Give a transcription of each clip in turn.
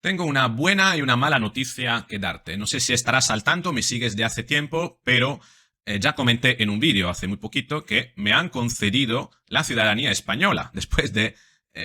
Tengo una buena y una mala noticia que darte. No sé si estarás al tanto, me sigues de hace tiempo, pero ya comenté en un vídeo hace muy poquito que me han concedido la ciudadanía española. Después de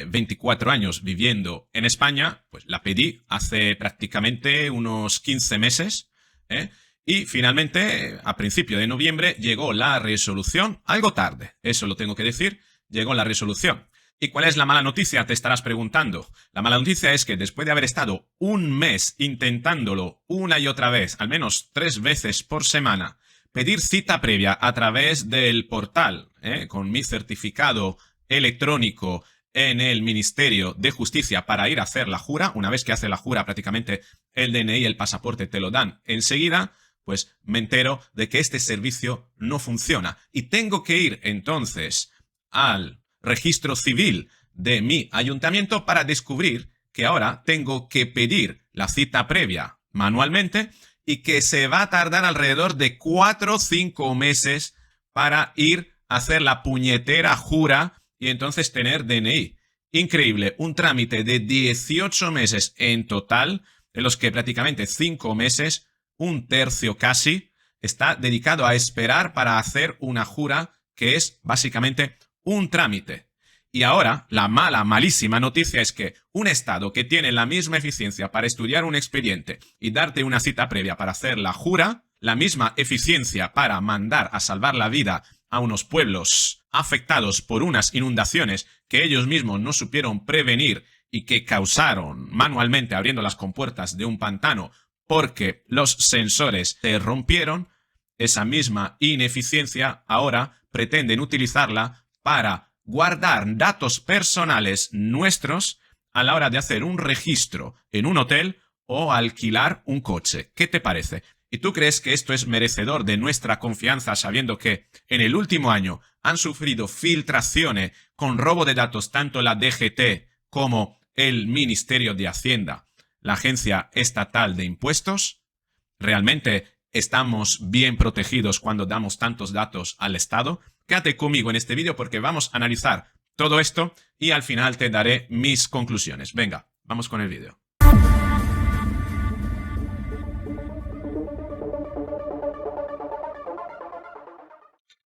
24 años viviendo en España, pues la pedí hace prácticamente unos 15 meses, ¿eh? Y finalmente, a principio de noviembre, llegó la resolución, algo tarde, eso lo tengo que decir, llegó la resolución. ¿Y cuál es la mala noticia? Te estarás preguntando. La mala noticia es que después de haber estado un mes intentándolo una y otra vez, al menos 3 veces por semana, pedir cita previa a través del portal, con mi certificado electrónico en el Ministerio de Justicia para ir a hacer la jura, una vez que hace la jura prácticamente el DNI y el pasaporte te lo dan enseguida, pues me entero de que este servicio no funciona. Y tengo que ir entonces al registro civil de mi ayuntamiento para descubrir que ahora tengo que pedir la cita previa manualmente y que se va a tardar alrededor de 4 o 5 meses para ir a hacer la puñetera jura y entonces tener DNI. Increíble, un trámite de 18 meses en total, de los que prácticamente 5 meses, un tercio casi, está dedicado a esperar para hacer una jura que es básicamente un trámite. Y ahora, la malísima noticia es que un Estado que tiene la misma eficiencia para estudiar un expediente y darte una cita previa para hacer la jura, la misma eficiencia para mandar a salvar la vida a unos pueblos afectados por unas inundaciones que ellos mismos no supieron prevenir y que causaron manualmente abriendo las compuertas de un pantano porque los sensores se rompieron, esa misma ineficiencia ahora pretenden utilizarla para guardar datos personales nuestros a la hora de hacer un registro en un hotel o alquilar un coche. ¿Qué te parece? ¿Y tú crees que esto es merecedor de nuestra confianza sabiendo que en el último año han sufrido filtraciones con robo de datos tanto la DGT como el Ministerio de Hacienda, la Agencia Estatal de Impuestos? ¿Realmente estamos bien protegidos cuando damos tantos datos al Estado? Quédate conmigo en este vídeo porque vamos a analizar todo esto y al final te daré mis conclusiones. Venga, vamos con el vídeo.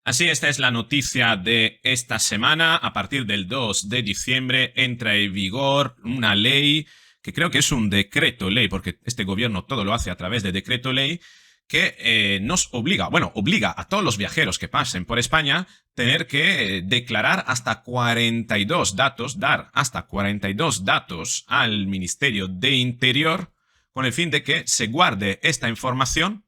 Así, esta es la noticia de esta semana. A partir del 2 de diciembre entra en vigor una ley que creo que es un decreto ley, porque este gobierno todo lo hace a través de decreto ley, que nos obliga a todos los viajeros que pasen por España tener que declarar hasta 42 datos, dar hasta 42 datos al Ministerio de Interior con el fin de que se guarde esta información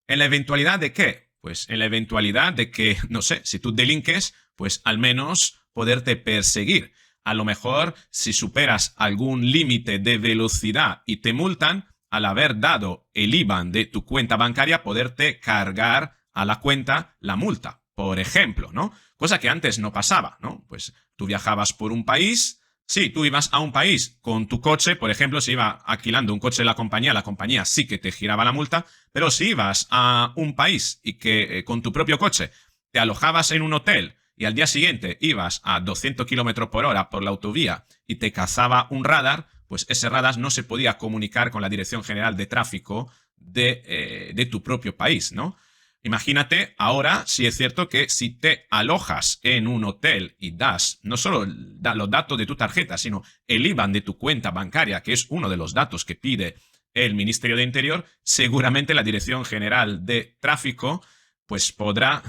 en la eventualidad de que, pues en la eventualidad de que, no sé, si tú delinques, pues al menos poderte perseguir. A lo mejor si superas algún límite de velocidad y te multan, al haber dado el IBAN de tu cuenta bancaria, poderte cargar a la cuenta la multa, por ejemplo, ¿no? Cosa que antes no pasaba, ¿no? Pues tú viajabas por un país, sí, tú ibas a un país con tu coche, por ejemplo, si iba alquilando un coche de la compañía sí que te giraba la multa, pero si ibas a un país y que con tu propio coche te alojabas en un hotel y al día siguiente ibas a 200 km por hora por la autovía y te cazaba un radar, pues ese radar no se podía comunicar con la Dirección General de Tráfico de tu propio país, ¿no? Imagínate ahora si es cierto que si te alojas en un hotel y das no solo los datos de tu tarjeta, sino el IBAN de tu cuenta bancaria, que es uno de los datos que pide el Ministerio de Interior, seguramente la Dirección General de Tráfico pues podrá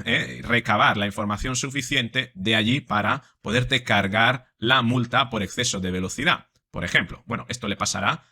recabar la información suficiente de allí para poderte cargar la multa por exceso de velocidad. Por ejemplo, bueno, esto le pasará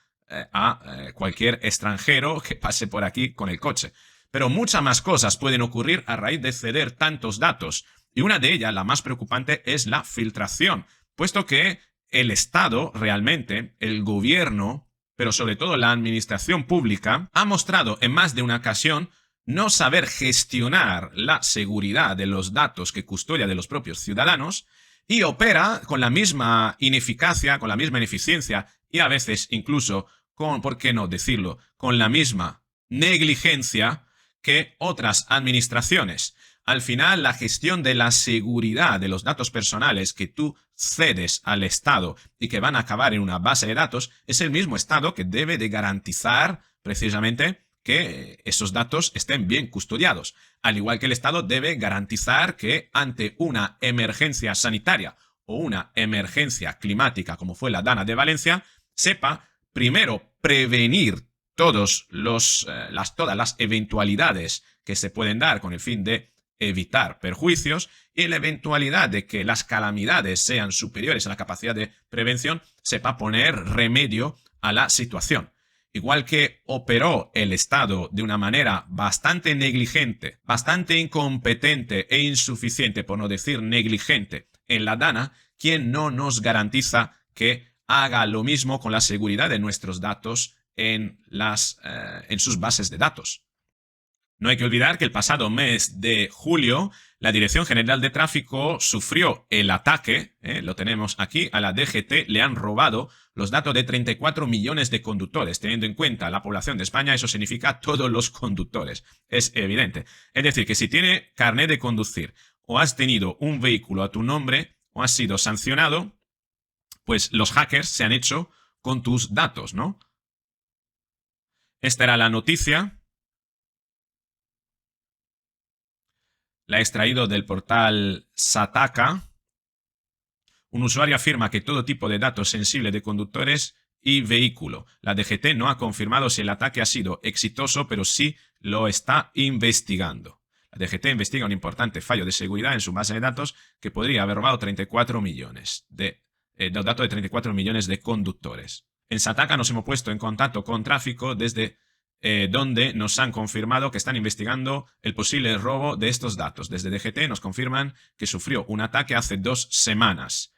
a cualquier extranjero que pase por aquí con el coche. Pero muchas más cosas pueden ocurrir a raíz de ceder tantos datos. Y una de ellas, la más preocupante, es la filtración, puesto que el Estado realmente, el gobierno, pero sobre todo la administración pública, ha mostrado en más de una ocasión no saber gestionar la seguridad de los datos que custodia de los propios ciudadanos y opera con la misma ineficacia, con la misma ineficiencia y a veces incluso con, ¿por qué no decirlo?, con la misma negligencia que otras administraciones. Al final, la gestión de la seguridad de los datos personales que tú cedes al Estado y que van a acabar en una base de datos, es el mismo Estado que debe de garantizar precisamente que esos datos estén bien custodiados. Al igual que el Estado debe garantizar que ante una emergencia sanitaria o una emergencia climática como fue la Dana de Valencia, sepa primero prevenir todas las eventualidades que se pueden dar con el fin de evitar perjuicios, y en la eventualidad de que las calamidades sean superiores a la capacidad de prevención, sepa poner remedio a la situación. Igual que operó el Estado de una manera bastante negligente, bastante incompetente e insuficiente, por no decir negligente, en la Dana, ¿quién no nos garantiza que haga lo mismo con la seguridad de nuestros datos en sus bases de datos? No hay que olvidar que el pasado mes de julio la Dirección General de Tráfico sufrió el ataque, lo tenemos aquí, a la DGT. Le han robado los datos de 34 millones de conductores. Teniendo en cuenta la población de España, eso significa todos los conductores. Es evidente. Es decir, que si tiene carnet de conducir o has tenido un vehículo a tu nombre o has sido sancionado, pues los hackers se han hecho con tus datos, ¿no? Esta era la noticia. La he extraído del portal Sataka. Un usuario afirma que todo tipo de datos sensibles de conductores y vehículo. La DGT no ha confirmado si el ataque ha sido exitoso, pero sí lo está investigando. La DGT investiga un importante fallo de seguridad en su base de datos que podría haber robado 34 millones los datos de 34 millones de conductores. En Sataka nos hemos puesto en contacto con tráfico desde donde nos han confirmado que están investigando el posible robo de estos datos. Desde DGT nos confirman que sufrió un ataque hace 2 semanas.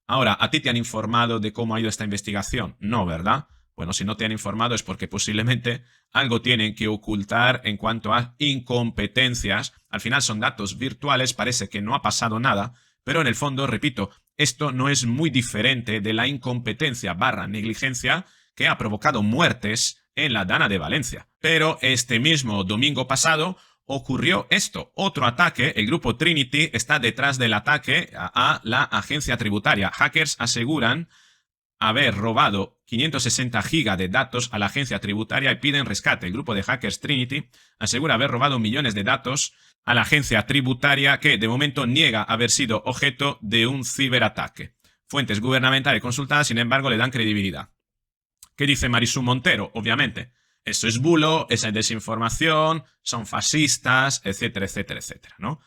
Ahora, ¿a ti te han informado de cómo ha ido esta investigación? No, ¿verdad? Bueno, si no te han informado es porque posiblemente algo tienen que ocultar en cuanto a incompetencias. Al final son datos virtuales, parece que no ha pasado nada, pero en el fondo, repito, esto no es muy diferente de la incompetencia / negligencia que ha provocado muertes en la Dana de Valencia. Pero este mismo domingo pasado ocurrió esto, otro ataque. El grupo Trinity está detrás del ataque a la agencia tributaria. Hackers aseguran haber robado 560 gigas de datos a la agencia tributaria y piden rescate. El grupo de hackers Trinity asegura haber robado millones de datos a la agencia tributaria, que de momento niega haber sido objeto de un ciberataque. Fuentes gubernamentales consultadas, sin embargo, le dan credibilidad. ¿Qué dice Marisú Montero? Obviamente, eso es bulo, esa es desinformación, son fascistas, etcétera, etcétera, etcétera, ¿no?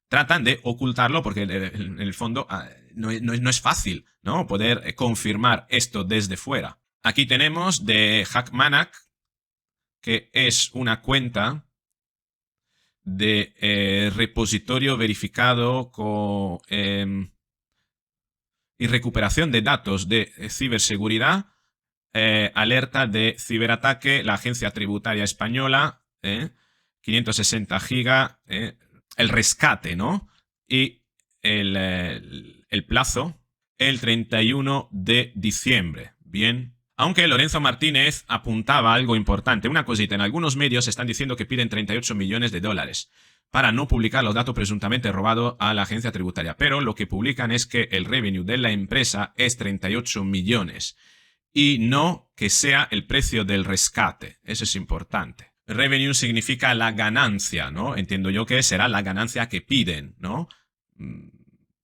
Tratan de ocultarlo porque en el fondo no es fácil, ¿no?, poder confirmar esto desde fuera. Aquí tenemos de Hackmanac, que es una cuenta de repositorio verificado y recuperación de datos de ciberseguridad. Alerta de ciberataque, la agencia tributaria española, 560 gigas, el rescate, ¿no? Y el plazo, el 31 de diciembre. Bien. Aunque Lorenzo Martínez apuntaba algo importante, una cosita. En algunos medios están diciendo que piden 38 millones de dólares para no publicar los datos presuntamente robados a la agencia tributaria. Pero lo que publican es que el revenue de la empresa es 38 millones. Y no que sea el precio del rescate. Eso es importante. Revenue significa la ganancia, ¿no? Entiendo yo que será la ganancia que piden, ¿no?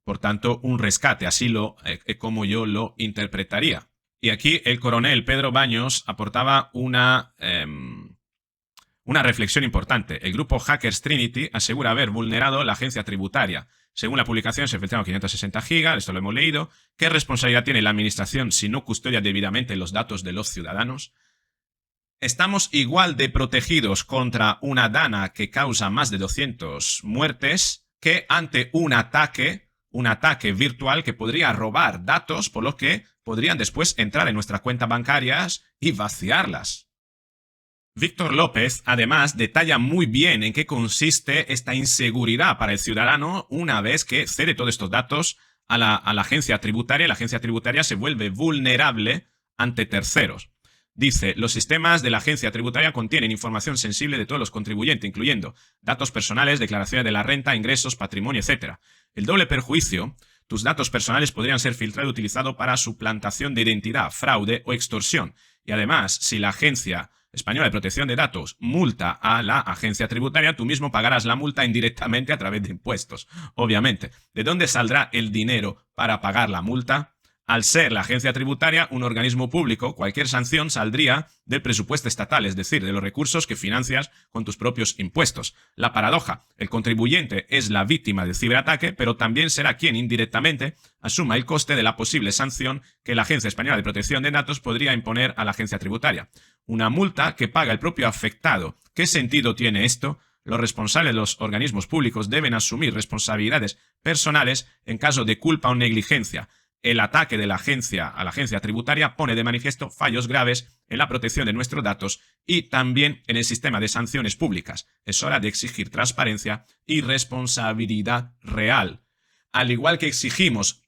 Por tanto, un rescate, así como yo lo interpretaría. Y aquí el coronel Pedro Baños aportaba una reflexión importante. El grupo Hackers Trinity asegura haber vulnerado la agencia tributaria. Según la publicación, se filtraron 560 gigas, esto lo hemos leído. ¿Qué responsabilidad tiene la administración si no custodia debidamente los datos de los ciudadanos? Estamos igual de protegidos contra una Dana que causa más de 200 muertes que ante un ataque virtual que podría robar datos, por lo que podrían después entrar en nuestras cuentas bancarias y vaciarlas. Víctor López, además, detalla muy bien en qué consiste esta inseguridad para el ciudadano una vez que cede todos estos datos a la agencia tributaria. La agencia tributaria se vuelve vulnerable ante terceros. Dice, los sistemas de la agencia tributaria contienen información sensible de todos los contribuyentes, incluyendo datos personales, declaraciones de la renta, ingresos, patrimonio, etc. El doble perjuicio Tus datos personales podrían ser filtrados y utilizados para suplantación de identidad, fraude o extorsión. Y además, si la Agencia Española de Protección de Datos multa a la agencia tributaria, tú mismo pagarás la multa indirectamente a través de impuestos, obviamente. ¿De dónde saldrá el dinero para pagar la multa? Al ser la agencia tributaria un organismo público, cualquier sanción saldría del presupuesto estatal, es decir, de los recursos que financias con tus propios impuestos. La paradoja: el contribuyente es la víctima del ciberataque, pero también será quien indirectamente asuma el coste de la posible sanción que la Agencia Española de Protección de Datos podría imponer a la agencia tributaria. Una multa que paga el propio afectado. ¿Qué sentido tiene esto? Los responsables de los organismos públicos deben asumir responsabilidades personales en caso de culpa o negligencia. El ataque de la agencia a la agencia tributaria pone de manifiesto fallos graves en la protección de nuestros datos y también en el sistema de sanciones públicas. Es hora de exigir transparencia y responsabilidad real. Al igual que exigimos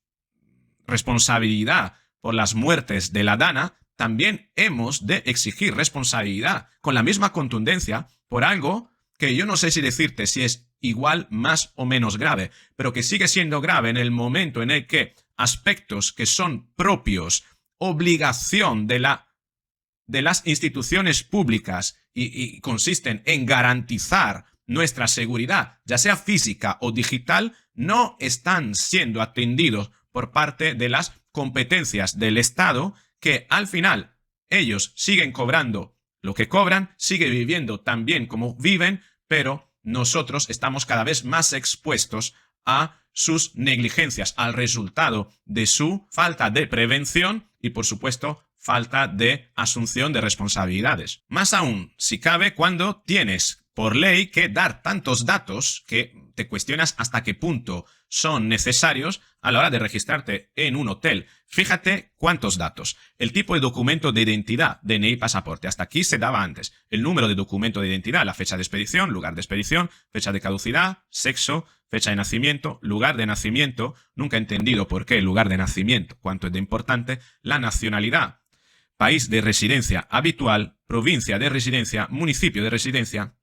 responsabilidad por las muertes de la Dana, también hemos de exigir responsabilidad con la misma contundencia por algo que yo no sé si decirte si es igual, más o menos grave, pero que sigue siendo grave en el momento en el que aspectos que son propios, obligación de las instituciones públicas y consisten en garantizar nuestra seguridad, ya sea física o digital, no están siendo atendidos por parte de las competencias del Estado, que al final ellos siguen cobrando lo que cobran, siguen viviendo tan bien como viven, pero nosotros estamos cada vez más expuestos a sus negligencias, al resultado de su falta de prevención y, por supuesto, falta de asunción de responsabilidades. Más aún, si cabe, cuando tienes por ley que dar tantos datos que te cuestionas hasta qué punto son necesarios a la hora de registrarte en un hotel. Fíjate cuántos datos. El tipo de documento de identidad, DNI, pasaporte. Hasta aquí se daba antes. El número de documento de identidad, la fecha de expedición, lugar de expedición, fecha de caducidad, sexo, fecha de nacimiento, lugar de nacimiento. Nunca he entendido por qué el lugar de nacimiento, cuánto es de importante. La nacionalidad, país de residencia habitual, provincia de residencia, municipio de residencia,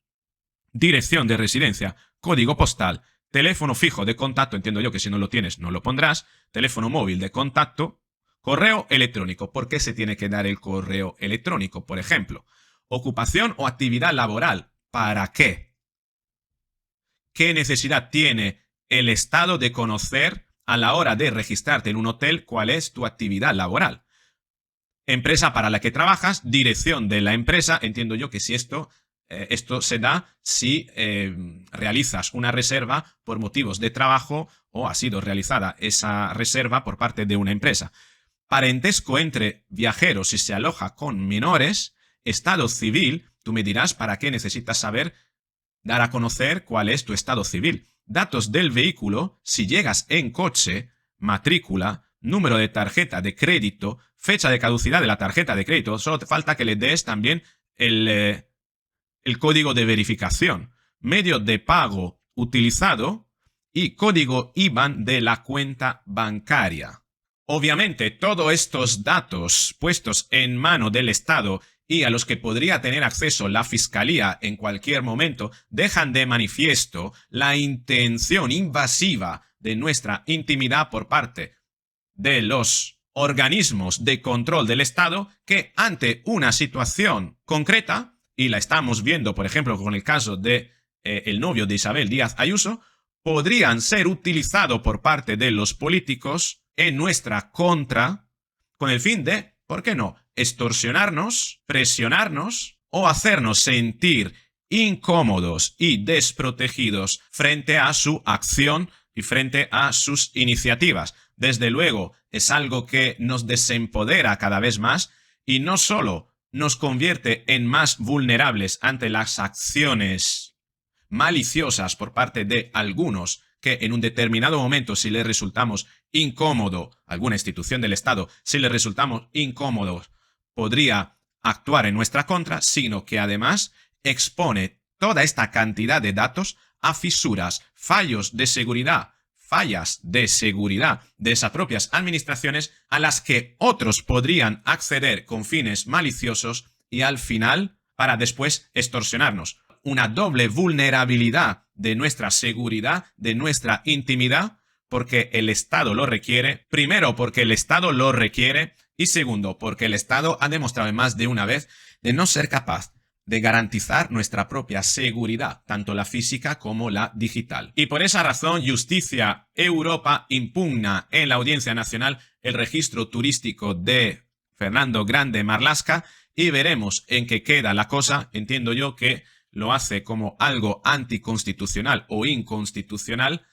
dirección de residencia, código postal, teléfono fijo de contacto, entiendo yo que si no lo tienes no lo pondrás, teléfono móvil de contacto, correo electrónico. ¿Por qué se tiene que dar el correo electrónico, por ejemplo? Ocupación o actividad laboral. ¿Para qué? ¿Qué necesidad tiene el Estado de conocer a la hora de registrarte en un hotel cuál es tu actividad laboral? Empresa para la que trabajas, dirección de la empresa. Entiendo yo que si esto se da si realizas una reserva por motivos de trabajo o ha sido realizada esa reserva por parte de una empresa. Parentesco entre viajeros si se aloja con menores, estado civil. Tú me dirás para qué necesitas saber, dar a conocer cuál es tu estado civil. Datos del vehículo, si llegas en coche, matrícula, número de tarjeta de crédito, fecha de caducidad de la tarjeta de crédito. Solo te falta que le des también el código de verificación, medio de pago utilizado y código IBAN de la cuenta bancaria. Obviamente, todos estos datos puestos en mano del Estado y a los que podría tener acceso la Fiscalía en cualquier momento dejan de manifiesto la intención invasiva de nuestra intimidad por parte de los organismos de control del Estado, que ante una situación concreta, y la estamos viendo, por ejemplo, con el caso de el novio de Isabel Díaz Ayuso, podrían ser utilizados por parte de los políticos en nuestra contra, con el fin de, ¿por qué no?, extorsionarnos, presionarnos o hacernos sentir incómodos y desprotegidos frente a su acción y frente a sus iniciativas. Desde luego, es algo que nos desempodera cada vez más y no solo nos convierte en más vulnerables ante las acciones maliciosas por parte de algunos que en un determinado momento, si les resultamos incómodo, alguna institución del Estado, si les resultamos incómodos, podría actuar en nuestra contra, sino que además expone toda esta cantidad de datos a fisuras, fallos de seguridad, fallas de seguridad de esas propias administraciones a las que otros podrían acceder con fines maliciosos y al final para después extorsionarnos. Una doble vulnerabilidad de nuestra seguridad, de nuestra intimidad, porque el Estado lo requiere. Primero, porque el Estado lo requiere. Y segundo, porque el Estado ha demostrado más de una vez de no ser capaz de garantizar nuestra propia seguridad, tanto la física como la digital. Y por esa razón, Justicia Europa impugna en la Audiencia Nacional el registro turístico de Fernando Grande Marlaska y veremos en qué queda la cosa. Entiendo yo que lo hace como algo anticonstitucional o inconstitucional.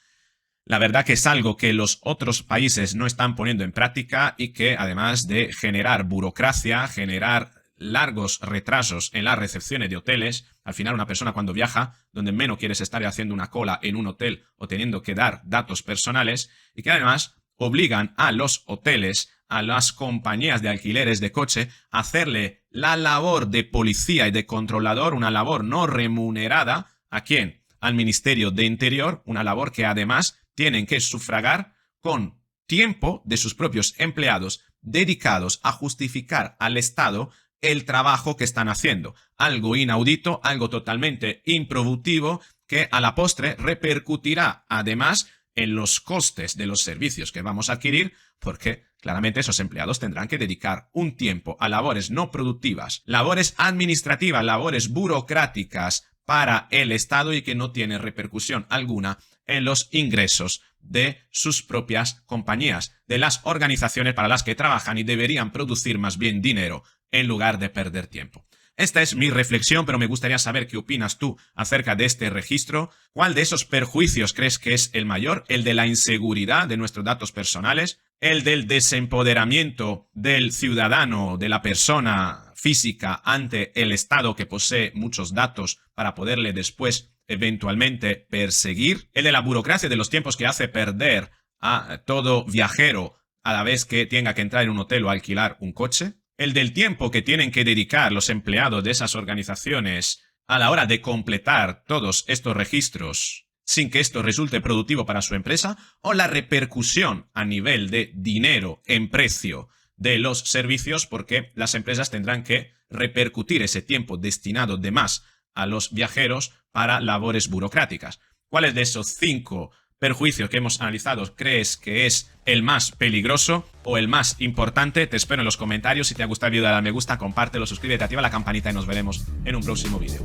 La verdad que es algo que los otros países no están poniendo en práctica y que además de generar burocracia, generar largos retrasos en las recepciones de hoteles, al final una persona cuando viaja, donde menos quieres estar haciendo una cola en un hotel o teniendo que dar datos personales, y que además obligan a los hoteles, a las compañías de alquileres de coche, a hacerle la labor de policía y de controlador, una labor no remunerada. ¿A quién? Al Ministerio de Interior, una labor que además tienen que sufragar con tiempo de sus propios empleados dedicados a justificar al Estado el trabajo que están haciendo. Algo inaudito, algo totalmente improductivo que a la postre repercutirá además en los costes de los servicios que vamos a adquirir, porque claramente esos empleados tendrán que dedicar un tiempo a labores no productivas, labores administrativas, labores burocráticas para el Estado y que no tienen repercusión alguna en los ingresos de sus propias compañías, de las organizaciones para las que trabajan y deberían producir más bien dinero en lugar de perder tiempo. Esta es mi reflexión, pero me gustaría saber qué opinas tú acerca de este registro. ¿Cuál de esos perjuicios crees que es el mayor? ¿El de la inseguridad de nuestros datos personales? ¿El del desempoderamiento del ciudadano, de la persona física ante el Estado que posee muchos datos para poderle después eventualmente perseguir? ¿El de la burocracia de los tiempos que hace perder a todo viajero a la vez que tenga que entrar en un hotel o alquilar un coche? ¿El del tiempo que tienen que dedicar los empleados de esas organizaciones a la hora de completar todos estos registros sin que esto resulte productivo para su empresa? ¿O la repercusión a nivel de dinero en precio de los servicios, porque las empresas tendrán que repercutir ese tiempo destinado de más a los viajeros para labores burocráticas? ¿Cuáles de esos 5 perjuicios que hemos analizado crees que es el más peligroso o el más importante? Te espero en los comentarios. Si te ha gustado el vídeo, dale a me gusta, compártelo, suscríbete, activa la campanita y nos veremos en un próximo vídeo.